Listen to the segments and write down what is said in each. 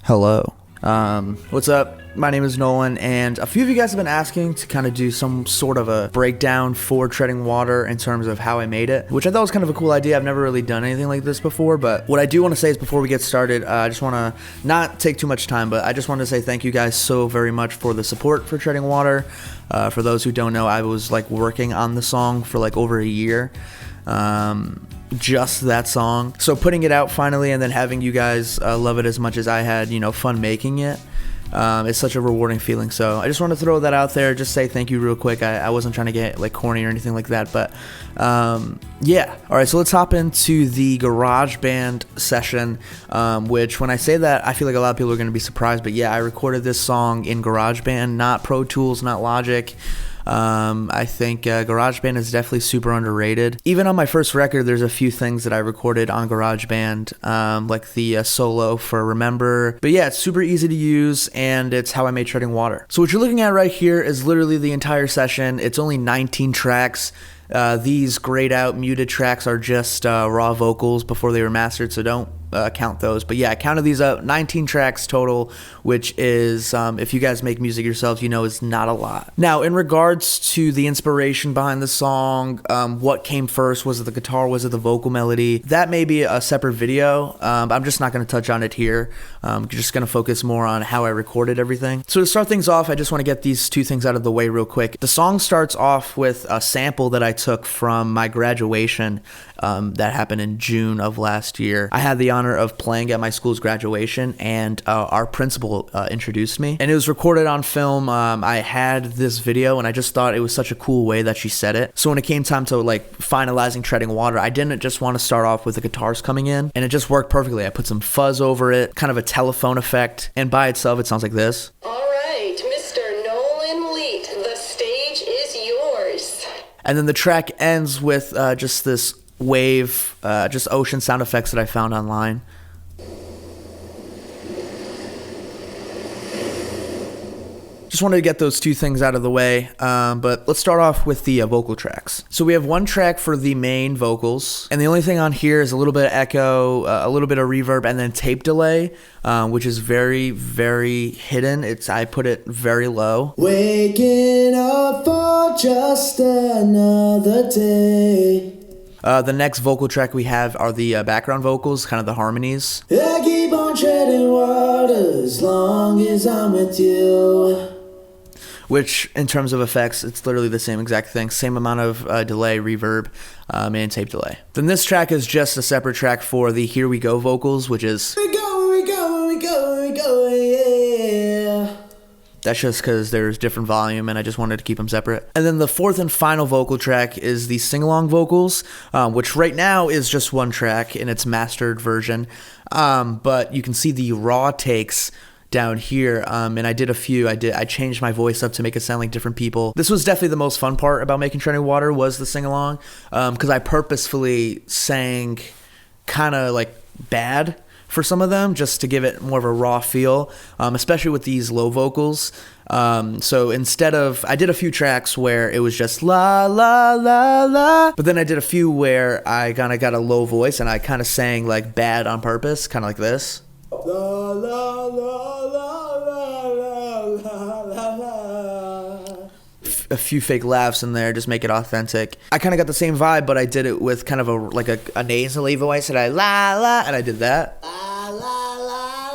Hello. What's up? My name is Nolan, and a few of you guys have been asking to kind of do some sort of a breakdown for Treading Water in terms of how I made it, which I thought was kind of a cool idea. I've never really done anything like this before, but what I do want to say is before we get started, I just want to not take too much time, but I just want to say thank you guys so very much for the support for Treading Water. For those who don't know, I was like working on the song for like over a year. Just that song. So putting it out finally and then having you guys love it as much as I had, fun making it. It's such a rewarding feeling. So I just want to throw that out there, just say thank you real quick. I wasn't trying to get like corny or anything like that, but yeah. All right, so let's hop into the GarageBand session, which when I say that, I feel like a lot of people are going to be surprised, but yeah, I recorded this song in GarageBand, not Pro Tools, not Logic. I think GarageBand is definitely super underrated. Even on my first record, there's a few things that I recorded on GarageBand, like the solo for Remember. But yeah, it's super easy to use, and it's how I made Treading Water. So what you're looking at right here is literally the entire session. It's only 19 tracks. These grayed out muted tracks are just raw vocals before they were mastered, so don't count those. But yeah, I counted these up, 19 tracks total, which is, if you guys make music yourselves, is not a lot. Now, in regards to the inspiration behind the song, what came first? Was it the guitar? Was it the vocal melody? That may be a separate video. I'm just not going to touch on it here. I'm just going to focus more on how I recorded everything. So to start things off, I just want to get these two things out of the way real quick. The song starts off with a sample that I took from my graduation that happened in June of last year. I had the honor of playing at my school's graduation, and our principal introduced me, and it was recorded on film. I had this video, and I just thought it was such a cool way that she said it. So when it came time to like finalizing Treading Water, I didn't just want to start off with the guitars coming in, and it just worked perfectly. I put some fuzz over it, kind of a telephone effect, and by itself it sounds like this. All right, Mr. Nolan Leite, the stage is yours. And then the track ends with just this wave, just ocean sound effects that I found online. Just wanted to get those two things out of the way, but let's start off with the vocal tracks. So we have one track for the main vocals, and the only thing on here is a little bit of echo, a little bit of reverb, and then tape delay, which is very, very hidden. I put it very low. Waking up for just another day. The next vocal track we have are the background vocals, kind of the harmonies. I keep on treading water as long as I'm with you. Which, in terms of effects, it's literally the same exact thing. Same amount of delay, reverb, and tape delay. Then this track is just a separate track for the Here We Go vocals, which is... We go, yeah. That's just because there's different volume, and I just wanted to keep them separate. And then the fourth and final vocal track is the sing-along vocals, which right now is just one track in its mastered version. But you can see the raw takes down here, and I did a few. I changed my voice up to make it sound like different people. This was definitely the most fun part about making Treading Water, was the sing-along, because I purposefully sang kind of like bad for some of them, just to give it more of a raw feel, especially with these low vocals. So instead of, I did a few tracks where it was just la la la la, but then I did a few where I kind of got a low voice and I kind of sang like bad on purpose, kind of like this. La la la la la la la la. A few fake laughs in there, just make it authentic. I kind of got the same vibe, but I did it with kind of a nasally voice, and I la la, and I did that. La la la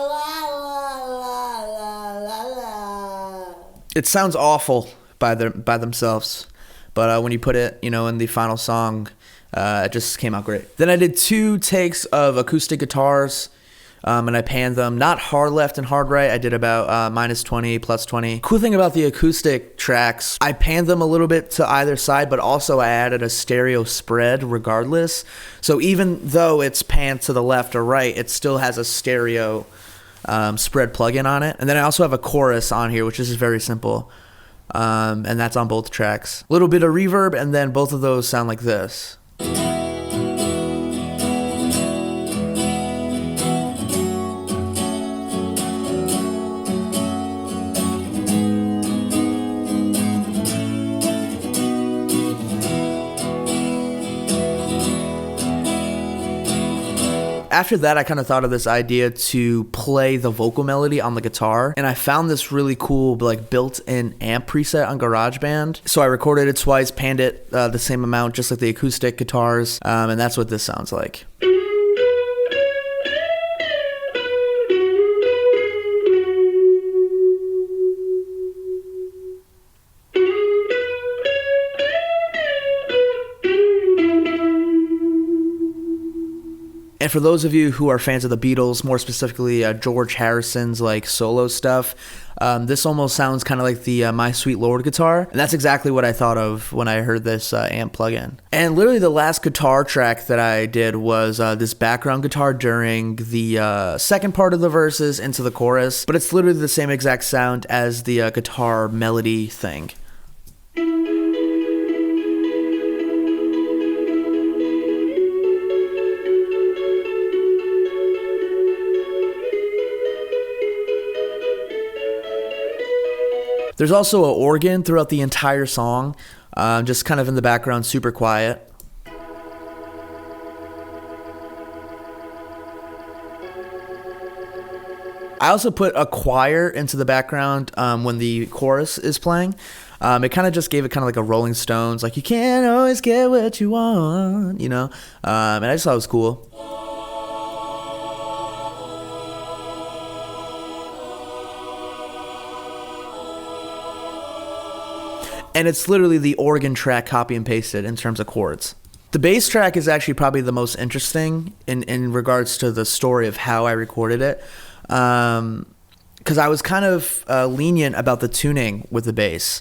la la la la la. It sounds awful by themselves, but when you put it, in the final song, it just came out great. Then I did 2 takes of acoustic guitars. And I panned them, not hard left and hard right. I did about -20, +20. Cool thing about the acoustic tracks, I panned them a little bit to either side, but also I added a stereo spread regardless. So even though it's panned to the left or right, it still has a stereo spread plugin on it. And then I also have a chorus on here, which is very simple. And that's on both tracks. A little bit of reverb, and then both of those sound like this. after that, I kind of thought of this idea to play the vocal melody on the guitar, and I found this really cool like built-in amp preset on GarageBand. So I recorded it twice, panned it the same amount, just like the acoustic guitars, and that's what this sounds like. And for those of you who are fans of the Beatles, more specifically George Harrison's like solo stuff, this almost sounds kind of like the My Sweet Lord guitar. And that's exactly what I thought of when I heard this amp plugin. And literally the last guitar track that I did was this background guitar during the second part of the verses into the chorus. But it's literally the same exact sound as the guitar melody thing. There's also an organ throughout the entire song, just kind of in the background, super quiet. I also put a choir into the background when the chorus is playing. It kind of just gave it kind of like a Rolling Stones, like you can't always get what you want, you know? And I just thought it was cool. And it's literally the organ track copy and pasted in terms of chords. The bass track is actually probably the most interesting in regards to the story of how I recorded it. Because I was kind of lenient about the tuning with the bass.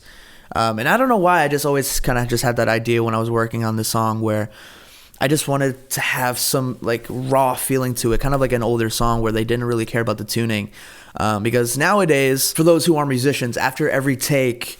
And I don't know why, I just always kind of just had that idea when I was working on this song where I just wanted to have some like raw feeling to it, kind of like an older song where they didn't really care about the tuning. Because nowadays, for those who are musicians, after every take,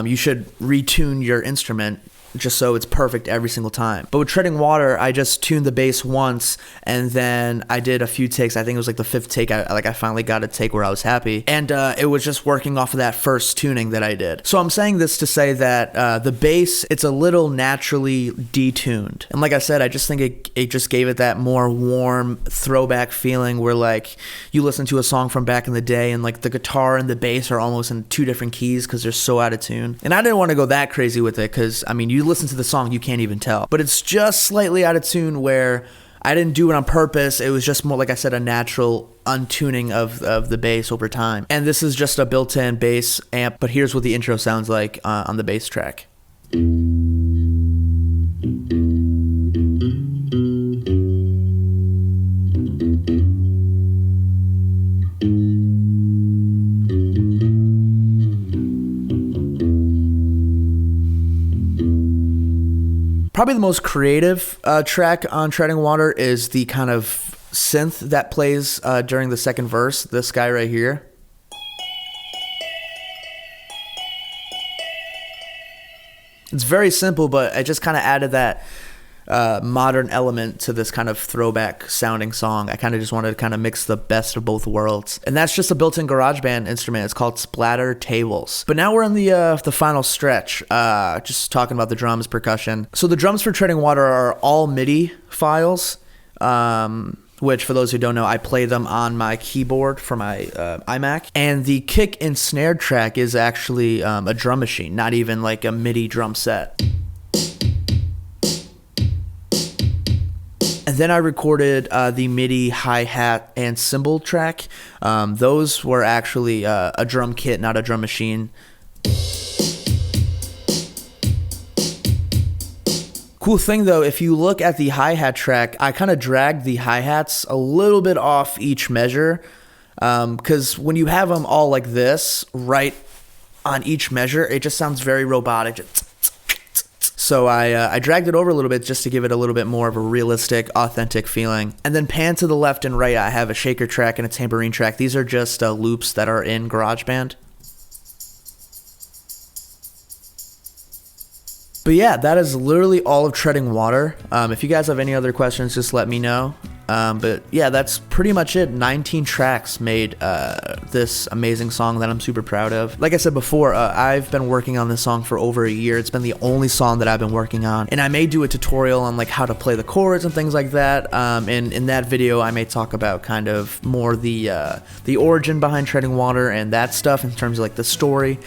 you should retune your instrument just so it's perfect every single time. But with Treading Water, I just tuned the bass once, and then I did a few takes. I think it was like the fifth take. I finally got a take where I was happy, and it was just working off of that first tuning that I did. So I'm saying this to say that the bass, it's a little naturally detuned, and like I said, I just think it just gave it that more warm throwback feeling where like you listen to a song from back in the day, and like the guitar and the bass are almost in two different keys because they're so out of tune. And I didn't want to go that crazy with it because I mean, you listen to the song, you can't even tell, but it's just slightly out of tune where I didn't do it on purpose. It was just more, like I said, a natural untuning of the bass over time. And this is just a built-in bass amp, but here's what the intro sounds like on the bass track. Probably the most creative track on Treading Water is the kind of synth that plays during the second verse, this guy right here. It's very simple, but I just kind of added that modern element to this kind of throwback sounding song. I kind of just wanted to kind of mix the best of both worlds. And that's just a built-in GarageBand instrument. It's called Splatter Tables. But now we're in the final stretch, just talking about the drums, percussion. So the drums for Treading Water are all MIDI files, which for those who don't know, I play them on my keyboard for my iMac. And the kick and snare track is actually a drum machine, not even like a MIDI drum set. And then I recorded the MIDI hi-hat and cymbal track. Those were actually a drum kit, not a drum machine. Cool thing though, if you look at the hi-hat track, I kind of dragged the hi-hats a little bit off each measure. Because when you have them all like this, right on each measure, it just sounds very robotic. So I dragged it over a little bit just to give it a little bit more of a realistic, authentic feeling. And then pan to the left and right, I have a shaker track and a tambourine track. These are just loops that are in GarageBand. But yeah, that is literally all of Treading Water. If you guys have any other questions, just let me know. But yeah, that's pretty much it. 19 tracks made this amazing song that I'm super proud of. Like I said before, I've been working on this song for over a year. It's been the only song that I've been working on, and I may do a tutorial on like how to play the chords and things like that. And in that video, I may talk about kind of more the origin behind Treading Water and that stuff in terms of like the story.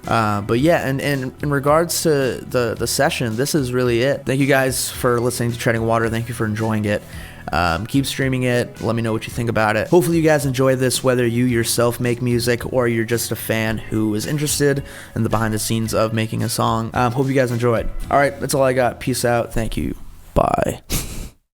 But yeah, and in regards to the session, this is really it. Thank you guys for listening to Treading Water. Thank you for enjoying it. Keep streaming it. Let me know what you think about it. Hopefully you guys enjoy this, whether you yourself make music or you're just a fan who is interested in the behind the scenes of making a song. Hope you guys enjoy it. All right, that's all I got. Peace out. Thank you. Bye.